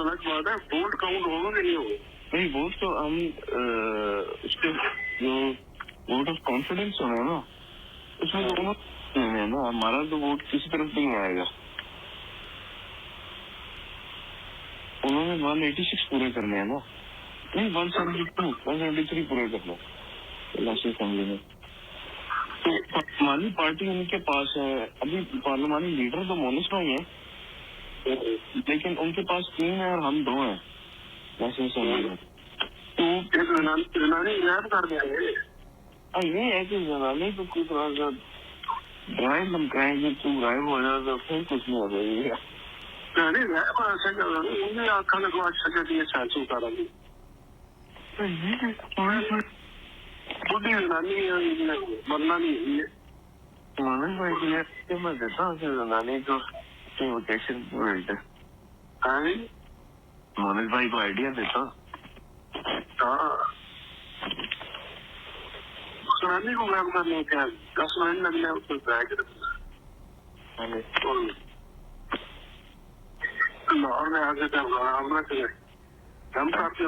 अलग बात है, वोट काउंट होगा कि नहीं होगा? नहीं, वोट तो हम उसके जो वोट ऑफ कॉन्फिडेंस होना है ना, उसमें तो नहीं है ना, हमारा तो वोट किसी तरफ नहीं आएगा। उन्होंने 186 पूरे करने हैं ना, नहीं 173 पूरे करने इलाही असेंबली में। तो पार्लियामानी पार्टी उनके पास है, अभी पार्लियामानी लीडर तो मोनिस भाई है, लेकिन उनके पास 3 है और हम 2 हैं इलाही असेंबली में। तो यूनानी याद कर देंगे। ये है कि जनानी तो कुछ थोड़ा सा ड्राइव धमकाएंगे, तू गायब हो जाए तो फिर कुछ नहीं हो जाएगा। नहीं गायब ऐसा क्या होगा, उन्हें आखा लगो अच्छा क्या दिए चाचू का रंग बुढ़ी यूनानी बनना नहीं है। मोनिस भाई के लिए मैं देता हूँ जनानी को इन्विटेशन मिलता है। मोनिस भाई को आइडिया देता हूँ। हाँ, सुनानी को गायब करने का 10 मिनट लगने उसको गायब रखना। लाहौर में आगे हम करते